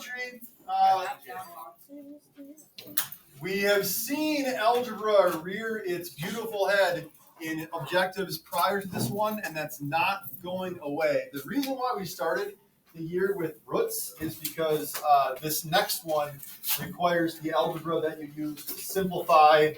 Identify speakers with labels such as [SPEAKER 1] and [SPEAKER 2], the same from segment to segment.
[SPEAKER 1] geometry. We have seen algebra rear its beautiful head in objectives prior to this one, and that's not going away. The reason why we started the year with roots is because this next one requires the algebra that you use to simplify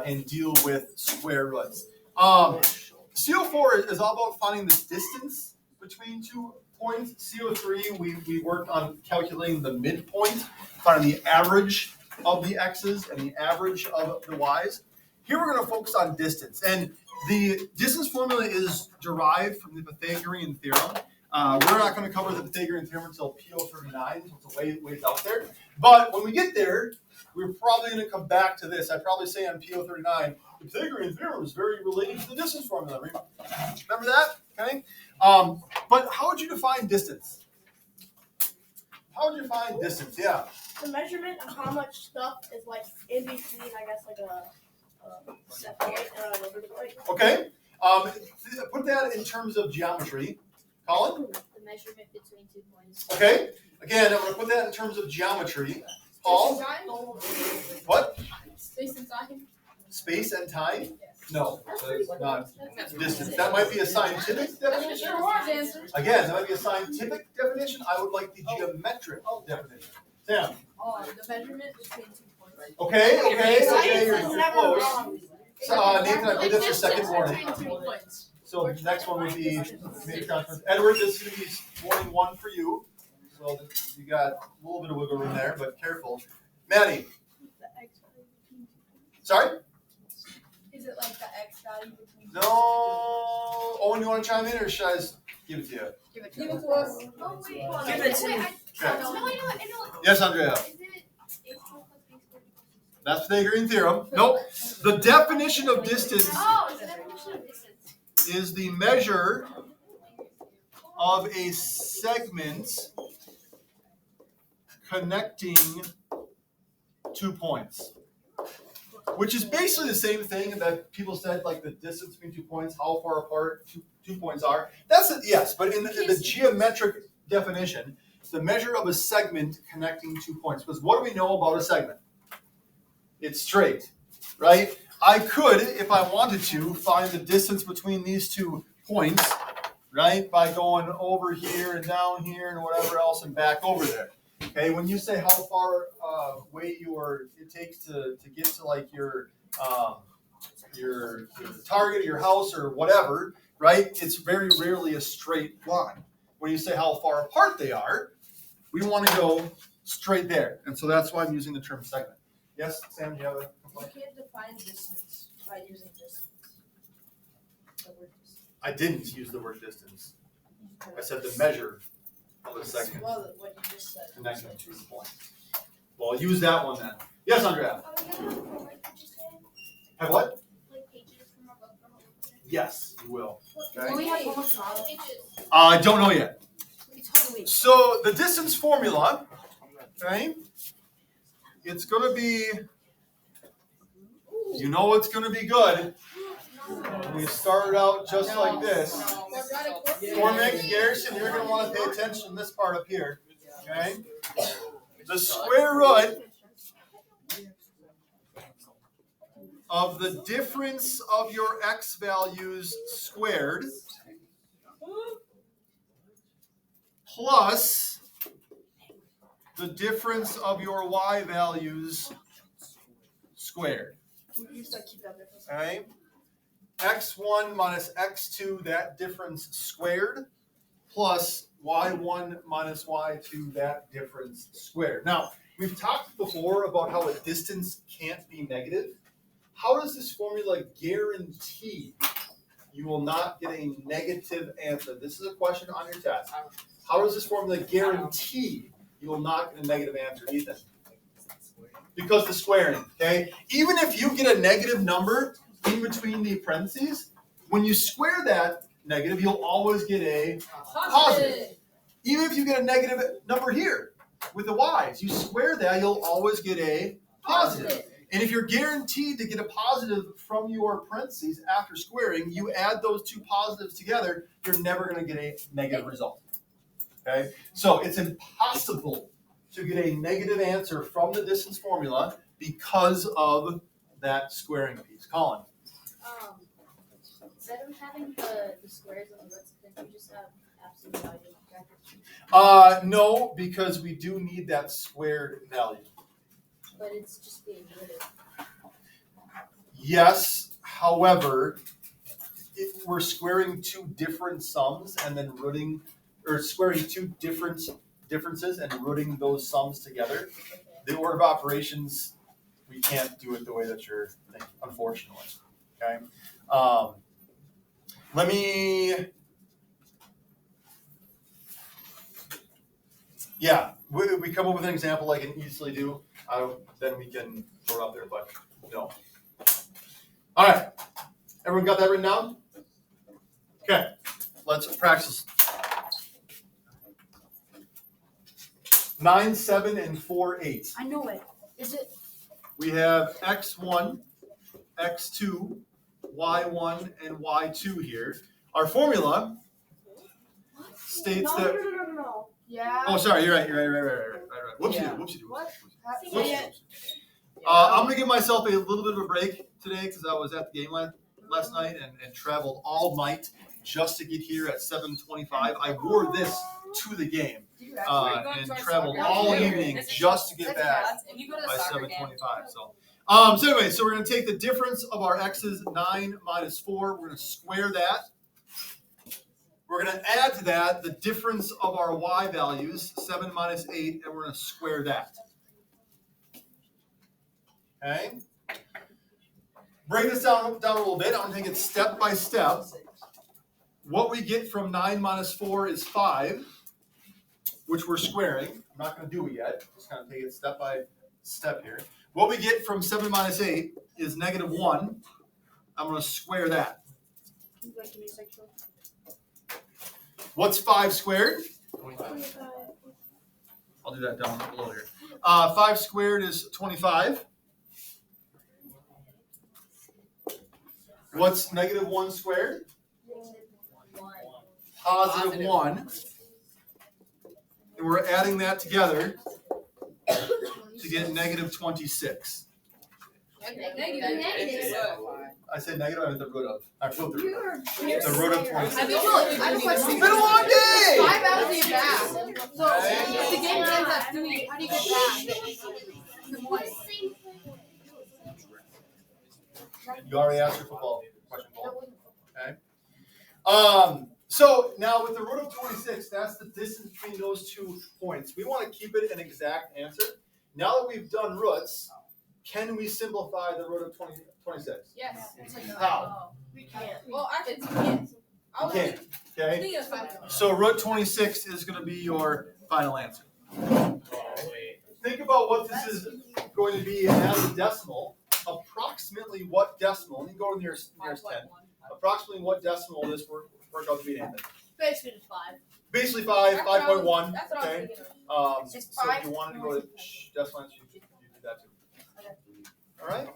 [SPEAKER 1] and deal with square roots. CO4 is all about finding the distance between 2 points. CO3, we worked on calculating the midpoint, finding the average of the x's and the average of the y's. Here we're going to focus on distance, and the distance formula is derived from the Pythagorean theorem. We're not going to cover the Pythagorean theorem until PO39, so it's a ways out there. But when we get there, we're probably going to come back to this. I'd probably say on PO39, the Pythagorean theorem is very related to the distance formula. Remember that? Okay. But how would you define distance? How would you define distance? Yeah.
[SPEAKER 2] The measurement of how much stuff is like in between, I guess, like a set point and another point.
[SPEAKER 1] Okay. Put that in terms of geometry. Colin?
[SPEAKER 3] The measurement between 2 points.
[SPEAKER 1] Okay. Again, I'm going to put that in terms of geometry. Paul? What?
[SPEAKER 3] Space and time.
[SPEAKER 1] Space and time? No, that's not distance. That might be a scientific definition. Again, that might be a scientific definition. I would like the geometric definition. Sam?
[SPEAKER 3] The measurement between 2 points.
[SPEAKER 1] Okay, you're close. Nathan, I put this for second warning. So the next one would be maybe conference. Edward, this is going to be warning 1 for you. So you got a little bit of wiggle room there, but careful. Maddie? Sorry?
[SPEAKER 3] Is it like the x value between?
[SPEAKER 1] No. Owen, you want to chime in, or should I just give it to you?
[SPEAKER 3] Give it to us.
[SPEAKER 2] Oh, wait.
[SPEAKER 3] Give it to me.
[SPEAKER 1] Yes, Andrea. That's Pythagorean theorem. Nope. The definition of distance is the measure of a segment connecting 2 points, which is basically the same thing that people said, like the distance between 2 points, how far apart two points are. That's it, yes, but in the geometric definition, it's the measure of a segment connecting 2 points. Because what do we know about a segment? It's straight, right? I could, if I wanted to, find the distance between these 2 points, right, by going over here and down here and whatever else and back over there. Okay, when you say how far away it takes to get to like your target, your house, or whatever, right? It's very rarely a straight line. When you say how far apart they are, we want to go straight there, and so that's why I'm using the term segment. Yes, Sam, do you have a complaint?
[SPEAKER 3] You can't define distance by using distance. The word distance.
[SPEAKER 1] I didn't use the word distance. I said the measure of a segment
[SPEAKER 3] Well, what you just said.
[SPEAKER 1] connecting 2 points. Well, use that one then. Yes, Andrea. Have what? Yes, you will. Okay. I don't know yet. So the distance formula, okay? It's going to be, you know it's going to be good. We start out just like this. Cormac, Garrison, you're going to want to pay attention to this part up here. Okay? The square root of the difference of your x values squared plus the difference of your y values squared. Okay? x1 minus x2, that difference squared, plus y1 minus y2, that difference squared. Now, we've talked before about how a distance can't be negative. How does this formula guarantee you will not get a negative answer? This is a question on your test. How does this formula guarantee you will not get a negative answer, Ethan? Because the squaring, okay? Even if you get a negative number in between the parentheses, when you square that negative, you'll always get a positive. Even if you get a negative number here with the y's, you square that, you'll always get a positive. And if you're guaranteed to get a positive from your parentheses after squaring, you add those 2 positives together, you're never going to get a negative result. Okay? So it's impossible to get a negative answer from the distance formula because of that squaring piece. Colin?
[SPEAKER 3] Instead of having the squares on the roots, couldn't you just have absolute value?
[SPEAKER 1] No, because we do need that squared value.
[SPEAKER 3] But it's just being rooted.
[SPEAKER 1] Yes, however, if we're squaring two different sums and then rooting, or squaring two differences and rooting those sums together, the order of operations, we can't do it the way that you're thinking, unfortunately. Okay. Let me. Yeah, we come up with an example like I can easily do. Then we can throw it out there, but no. All right, everyone got that written down? Okay, let's practice. 9, 7, and 4, 8.
[SPEAKER 2] I know it. Is it?
[SPEAKER 1] We have x1, x2, y1, and y2 here. Our formula states that.
[SPEAKER 2] No. Yeah.
[SPEAKER 1] Oh, sorry, you're right. Whoopsie,
[SPEAKER 4] Yeah.
[SPEAKER 1] whoopsie.
[SPEAKER 2] What?
[SPEAKER 1] Whoopsie. I'm gonna give myself a little bit of a break today because I was at the game last night and traveled all night just to get here at 7:25. I wore this to the game and traveled all evening just to get back by 7:25. So anyway, so we're gonna take the difference of our x's, 9 minus 4. We're gonna square that. We're going to add to that the difference of our y values, 7 minus 8, and we're going to square that. Okay? Break this down a little bit. I'm going to take it step by step. What we get from 9 minus 4 is 5, which we're squaring. I'm not going to do it yet. Just going to take it step by step here. What we get from 7 minus 8 is negative 1. I'm going to square that. What's 5 squared?
[SPEAKER 2] 25.
[SPEAKER 1] I'll do that down below here. 5 squared is 25. What's negative 1 squared? Positive 1. And we're adding that together to get negative 26. I said negative, I meant the root of. I wrote the root of. The root of 26.
[SPEAKER 2] I have a question.
[SPEAKER 1] It's been a long day!
[SPEAKER 2] 5 out of the back. So if the game ends at 3, how do you get back?
[SPEAKER 1] You already asked your football question, Paul. Okay. So now with the root of 26, that's the distance between those 2 points. We want to keep it an exact answer. Now that we've done roots, can we simplify the root of 26?
[SPEAKER 3] Yes.
[SPEAKER 1] How?
[SPEAKER 2] We can't.
[SPEAKER 3] Well, actually, you can't.
[SPEAKER 1] You can. Okay. So root 26 is going to be your final answer. Think about what this is going to be as a decimal. Approximately what decimal? Let me go to the nearest 10. Approximately what decimal this work out to be, Nathan?
[SPEAKER 2] Basically just 5.
[SPEAKER 1] Basically 5, 5.1.
[SPEAKER 3] That's what I was
[SPEAKER 1] Okay.
[SPEAKER 3] thinking of.
[SPEAKER 2] It's
[SPEAKER 1] So if
[SPEAKER 2] 5.
[SPEAKER 1] you wanted to go to decimal, you do that too. All right.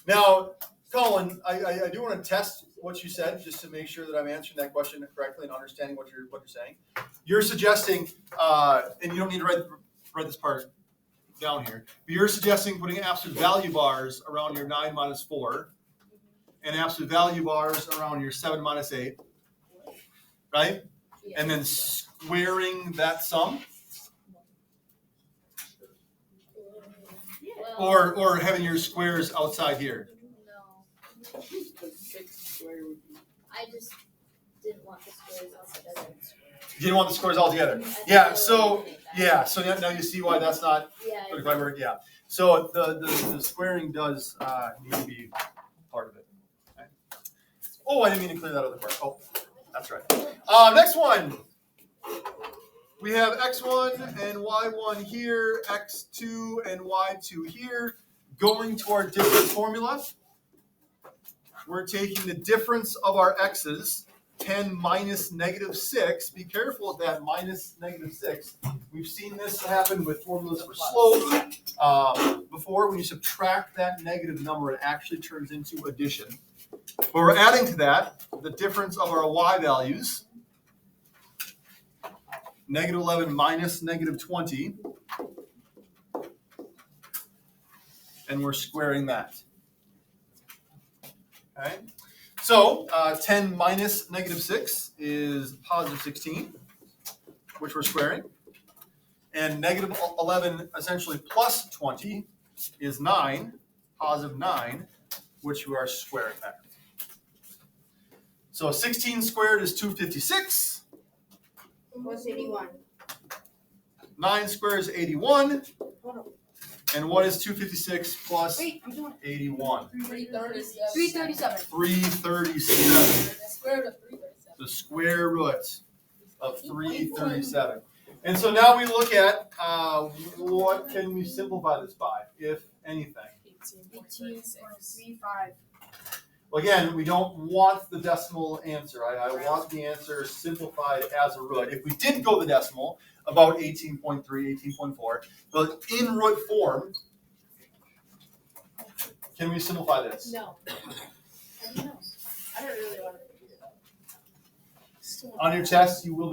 [SPEAKER 1] Now, Colin, I do want to test what you said just to make sure that I'm answering that question correctly and understanding what you're saying. You're suggesting, and you don't need to write this part down here, but you're suggesting putting absolute value bars around your 9 minus 4 and absolute value bars around your 7 minus 8, right?
[SPEAKER 3] Yeah.
[SPEAKER 1] And then squaring that sum,
[SPEAKER 3] Well,
[SPEAKER 1] or having your squares outside here.
[SPEAKER 3] no. I just didn't want the squares outside of it.
[SPEAKER 1] You didn't want the squares all together. Yeah. So now you see why that's not
[SPEAKER 3] Yeah.
[SPEAKER 1] the right word. Yeah. So the squaring does need to be part of it. Okay. Oh, I didn't mean to clear that other part. Oh, that's right. Next one. We have x1 and y1 here, x2 and y2 here. Going to our difference formula, we're taking the difference of our x's, 10 minus negative 6. Be careful with that minus negative 6. We've seen this happen with formulas for slope before. When you subtract that negative number, it actually turns into addition. But we're adding to that the difference of our y values. Negative 11 minus negative 20. and we're squaring that. Okay, so 10 minus negative 6 is positive 16, which we're squaring. And negative 11 essentially plus 20 is 9, positive 9, which we are squaring that. So 16 squared is 256.
[SPEAKER 2] What's 81?
[SPEAKER 1] 9 squared is 81. And what is 256 plus 81?
[SPEAKER 3] 337.
[SPEAKER 1] 337.
[SPEAKER 3] The square root of 337.
[SPEAKER 1] The square root of 337. And so now we look at what can we simplify this by, if anything.
[SPEAKER 2] 18.35.
[SPEAKER 1] Well, again, we don't want the decimal answer. I want the answer simplified as a root. If we did go the decimal, about 18.3, 18.4, but in root form, can we simplify this?
[SPEAKER 2] No. I don't know. I don't really want to.
[SPEAKER 1] On your test, you will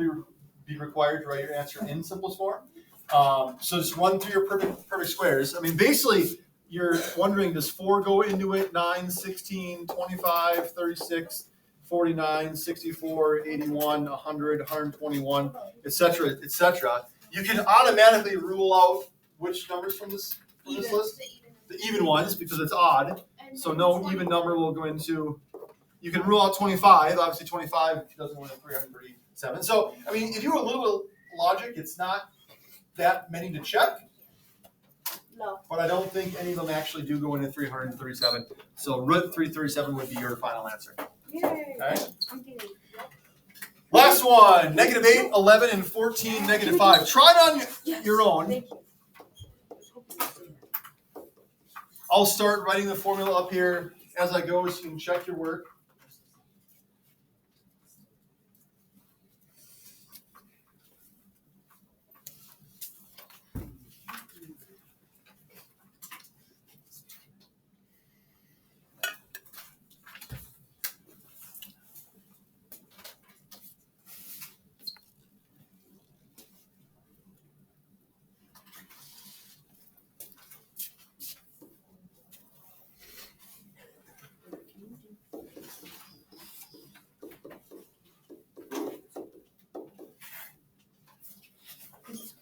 [SPEAKER 1] be required to write your answer in simplest form. So just run through your perfect squares. I mean, basically, you're wondering, does 4 go into it? 9, 16, 25, 36, 49, 64, 81, 100, 121, etc., etc. You can automatically rule out which numbers from this list? The even ones, because it's odd. So no even number will go into. You can rule out 25. Obviously, 25 doesn't go into 337. So, I mean, if you do a little logic, it's not that many to check.
[SPEAKER 2] No.
[SPEAKER 1] But I don't think any of them actually do go into 337. So root 337 would be your final answer.
[SPEAKER 2] Yay.
[SPEAKER 1] Okay.
[SPEAKER 2] I'm getting.
[SPEAKER 1] Last one, negative 8, 11, and 14, negative 5. Try it on your own.
[SPEAKER 2] Thank you.
[SPEAKER 1] I'll start writing the formula up here as I go so you can check your work.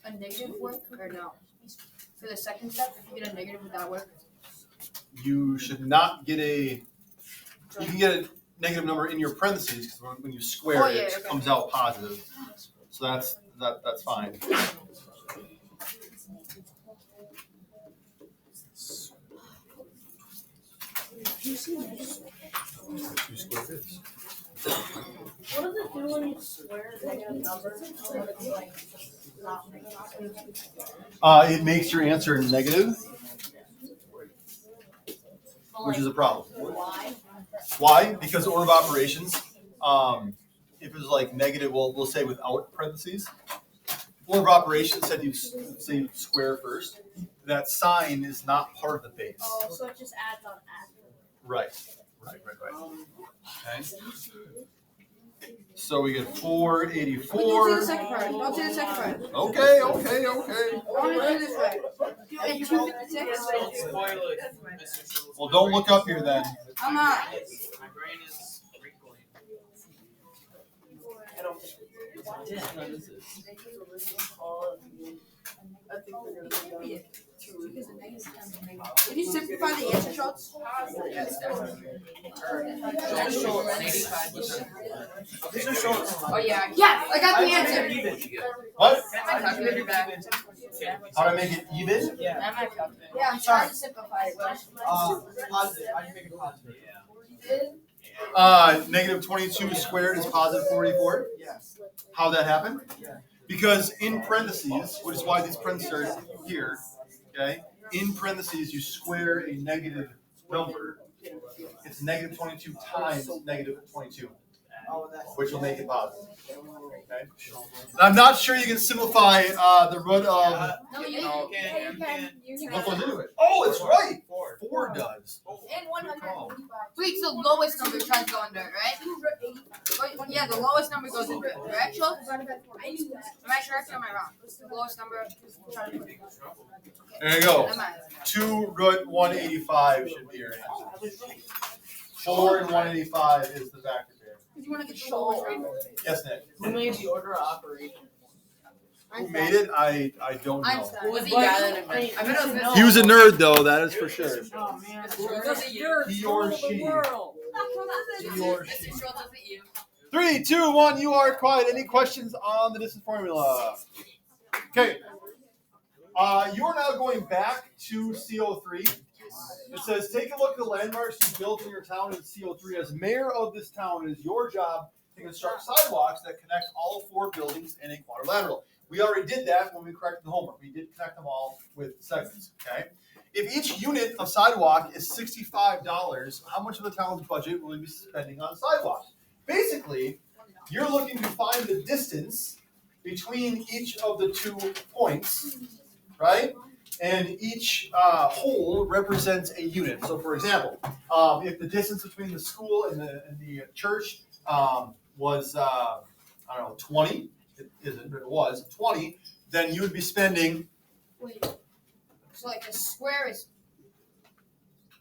[SPEAKER 3] A negative work or no? For the second step, if you get a negative, would that work?
[SPEAKER 1] You should not get a. You can get a negative number in your parentheses because when you square it, it comes out positive. So that's fine.
[SPEAKER 2] What does it do when you square a negative number?
[SPEAKER 1] It makes your answer negative, which is a problem.
[SPEAKER 2] Why?
[SPEAKER 1] Why? Because order of operations. If it was like negative, we'll say without parentheses. Order of operations said you say you square first. That sign is not part of the base.
[SPEAKER 2] Oh, so it just adds on after.
[SPEAKER 1] Right. Okay. So we get 484.
[SPEAKER 3] Don't say the second part. Don't say the second part.
[SPEAKER 1] Okay.
[SPEAKER 3] I want to do this right. And 256.
[SPEAKER 1] Well, don't look up here then.
[SPEAKER 3] I'm not.
[SPEAKER 4] My brain is wrinkling.
[SPEAKER 3] Did you simplify the answer, Schultz? Oh yeah. Yes, I got the answer.
[SPEAKER 1] What?
[SPEAKER 3] My calculator back.
[SPEAKER 1] How to make it even?
[SPEAKER 3] Yeah, I'm trying to simplify it.
[SPEAKER 4] Positive. I can make it positive.
[SPEAKER 1] Negative 22 squared is positive 44.
[SPEAKER 4] Yes.
[SPEAKER 1] How'd that happen?
[SPEAKER 4] Yeah.
[SPEAKER 1] Because in parentheses, which is why these parentheses are here, okay? In parentheses, you square a negative number. It's negative 22 times negative 22.
[SPEAKER 4] Oh, that's.
[SPEAKER 1] which will make it positive. Okay. And I'm not sure you can simplify the root of.
[SPEAKER 3] No, you
[SPEAKER 4] No,
[SPEAKER 3] can.
[SPEAKER 4] you can.
[SPEAKER 1] What goes into it? Oh, it's right.
[SPEAKER 4] 4.
[SPEAKER 1] 4 does.
[SPEAKER 2] And 185.
[SPEAKER 3] Wait, so lowest number tries to go under it, right? Wait, yeah, the lowest number goes under it, correct? Am I correct or am I wrong? The lowest number.
[SPEAKER 1] There you go.
[SPEAKER 3] Am I?
[SPEAKER 1] 2 root 185 should be your answer. 4 and 185 is the factor there.
[SPEAKER 3] Because you want to get the lowest number.
[SPEAKER 1] Yes, Nick.
[SPEAKER 4] Who made the order of operation?
[SPEAKER 1] Who made it? I don't know.
[SPEAKER 3] Einstein. Was he young? I bet it was Mr.
[SPEAKER 1] He was a nerd, though. That is for sure.
[SPEAKER 4] Oh man.
[SPEAKER 3] Was it you?
[SPEAKER 1] He or she. He or
[SPEAKER 3] Mr.
[SPEAKER 1] she.
[SPEAKER 3] Schultz, was it you?
[SPEAKER 1] 3, 2, 1. You are quiet. Any questions on the distance formula? Okay. You are now going back to CO3. It says, take a look at the landmarks you built in your town in CO3. As mayor of this town, it is your job to construct sidewalks that connect all 4 buildings in a quadrilateral. We already did that when we corrected the homework. We did connect them all with segments, okay? If each unit of sidewalk is $65, how much of the town's budget will we be spending on sidewalks? Basically, you're looking to find the distance between each of the 2 points, right? And each hole represents a unit. So, for example, if the distance between the school and the church was, 20, it isn't, but it was 20, then you would be spending
[SPEAKER 3] Wait. So like a square is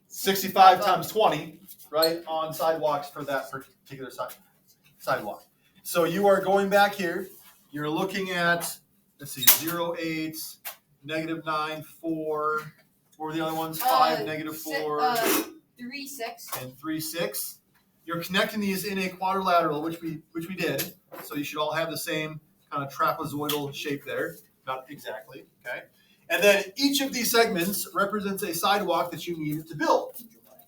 [SPEAKER 1] 65 times 20, right, on sidewalks for that particular sidewalk. So you are going back here. You're looking at, let's see, 0, 8, -9, 4. What were the other ones? 5, -4,
[SPEAKER 3] 3, 6.
[SPEAKER 1] and 3, 6. You're connecting these in a quadrilateral, which we did. So you should all have the same kind of trapezoidal shape there. Not exactly, okay? And then each of these segments represents a sidewalk that you need to build,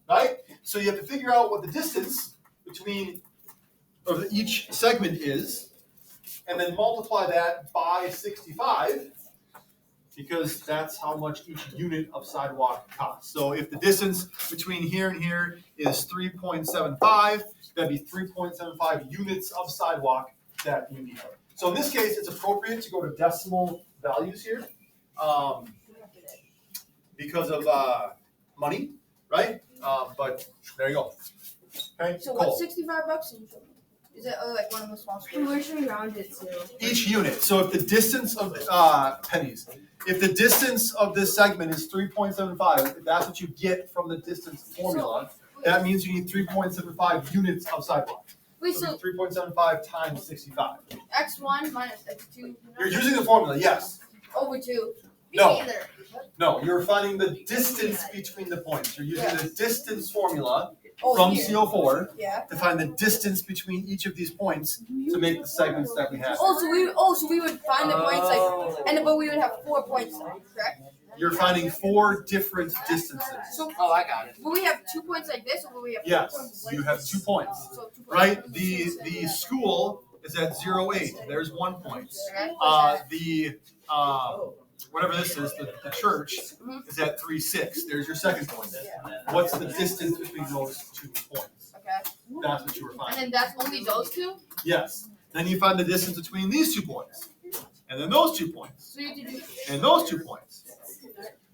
[SPEAKER 1] right? So you have to figure out what the distance between of each segment is, and then multiply that by 65, because that's how much each unit of sidewalk costs. So if the distance between here and here is 3.75, that'd be 3.75 units of sidewalk that you need. So in this case, it's appropriate to go to decimal values here, because of money, right? But there you go. Okay,
[SPEAKER 3] So
[SPEAKER 1] cool.
[SPEAKER 3] what's $65? Is it like one of the small squares?
[SPEAKER 2] Where should we round it to?
[SPEAKER 1] Each unit. So if the distance of pennies, if the distance of this segment is 3.75, if that's what you get from the distance formula, that means you need 3.75 units of sidewalk.
[SPEAKER 3] Wait,
[SPEAKER 1] So
[SPEAKER 3] so
[SPEAKER 1] 3.75 times 65.
[SPEAKER 3] x1 minus x2
[SPEAKER 1] You're using the formula, yes.
[SPEAKER 3] over 2.
[SPEAKER 1] No.
[SPEAKER 3] Either.
[SPEAKER 1] No, you're finding the distance between the points. You're using the distance formula
[SPEAKER 3] Oh,
[SPEAKER 1] from
[SPEAKER 3] here.
[SPEAKER 1] CO4
[SPEAKER 3] Yeah.
[SPEAKER 1] to find the distance between each of these points to make the segments that we have.
[SPEAKER 3] So we would find the points but we would have 4 points, correct?
[SPEAKER 1] You're finding 4 different distances.
[SPEAKER 3] So
[SPEAKER 4] Oh, I got it.
[SPEAKER 3] will we have 2 points like this, or will we have 4
[SPEAKER 1] Yes,
[SPEAKER 3] points?
[SPEAKER 1] you have 2 points,
[SPEAKER 3] So 2 points.
[SPEAKER 1] right? The school is at 0, 8. There's 1 point.
[SPEAKER 3] Okay.
[SPEAKER 1] Whatever this is, the church is at 3, 6. There's your second point. What's the distance between those 2 points?
[SPEAKER 3] Okay.
[SPEAKER 1] That's what you were
[SPEAKER 3] And
[SPEAKER 1] finding.
[SPEAKER 3] then that's only those 2.
[SPEAKER 1] Yes. Then you find the distance between these 2 points, and then those 2 points,
[SPEAKER 3] So you have to do.
[SPEAKER 1] and those 2 points.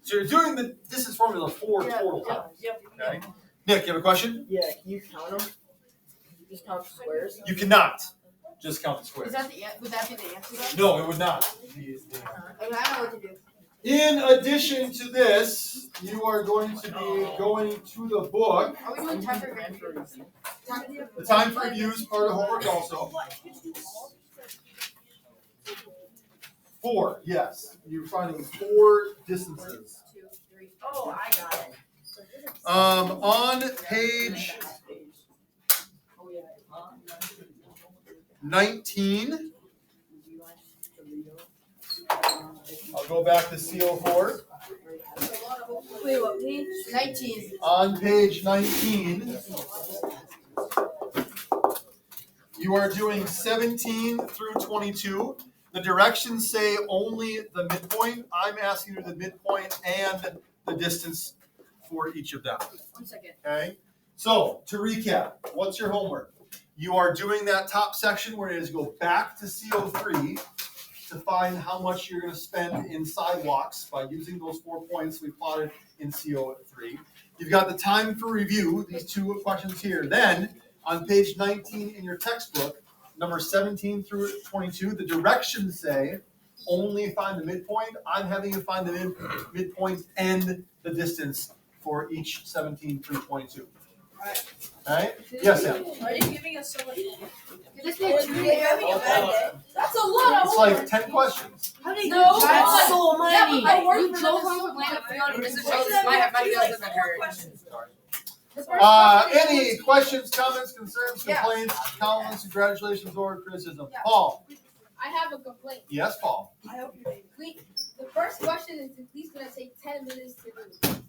[SPEAKER 1] So you're doing the distance formula 4 total times. Okay. Nick, you have a question?
[SPEAKER 4] Yeah, can you count them? Just count squares?
[SPEAKER 1] You cannot just count the
[SPEAKER 3] Is
[SPEAKER 1] squares.
[SPEAKER 3] that the would that be the answer? Then?
[SPEAKER 1] No, it would not.
[SPEAKER 3] Okay, I know what to do.
[SPEAKER 1] In addition to this, you are going to be going to the book.
[SPEAKER 3] Are we doing time for review?
[SPEAKER 1] The time for review is part of homework also. 4, yes. You're finding 4 distances.
[SPEAKER 3] 2, 3.
[SPEAKER 2] Oh, I got it.
[SPEAKER 1] On page 19, I'll go back to CO4.
[SPEAKER 3] Wait, what page? 19.
[SPEAKER 1] On page 19, you are doing 17 through 22. The directions say only the midpoint. I'm asking you the midpoint and the distance for each of them.
[SPEAKER 3] 1 second.
[SPEAKER 1] Okay? So, to recap, what's your homework? You are doing that top section where it is go back to CO3 to find how much you're going to spend in sidewalks by using those 4 points we plotted in CO3. You've got the time for review, these 2 questions here. Then, on page 19 in your textbook, number 17 through 22, the directions say only find the midpoint. I'm having you find the midpoint and the distance for each 17 through 22. All right? Yes, Sam?
[SPEAKER 2] Are you giving us so much?
[SPEAKER 3] This
[SPEAKER 2] That's
[SPEAKER 3] makes
[SPEAKER 2] a lot.
[SPEAKER 1] It's like 10 questions.
[SPEAKER 2] How do you
[SPEAKER 3] No,
[SPEAKER 2] that's
[SPEAKER 4] so many.
[SPEAKER 3] I worked for Atlanta Field. This is my feels have hurt.
[SPEAKER 1] Any questions, comments, concerns, complaints, comments, congratulations, or criticism?
[SPEAKER 3] Yeah.
[SPEAKER 1] Paul?
[SPEAKER 3] I have a complaint.
[SPEAKER 1] Yes, Paul.
[SPEAKER 2] I hope you're
[SPEAKER 3] The first question is at least gonna take 10 minutes to do.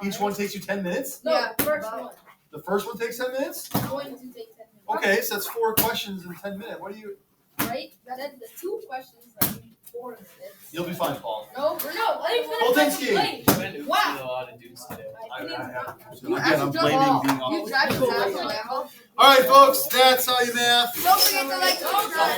[SPEAKER 1] Each one takes you 10 minutes?
[SPEAKER 3] No, the first one.
[SPEAKER 1] The first one takes 10 minutes?
[SPEAKER 3] It's going to take 10 minutes.
[SPEAKER 1] Okay, so that's 4 questions in 10 minutes. What do you?
[SPEAKER 3] Right? Then the 2 questions that we 4 minutes.
[SPEAKER 1] You'll be fine, Paul.
[SPEAKER 3] No, let me
[SPEAKER 1] Voltinsky.
[SPEAKER 3] finish. Wow.
[SPEAKER 1] I
[SPEAKER 3] Again,
[SPEAKER 1] I'm blaming being on.
[SPEAKER 3] You drive fast, Lambo.
[SPEAKER 1] All right, folks, that's all you math.
[SPEAKER 3] Don't forget to like, subscribe.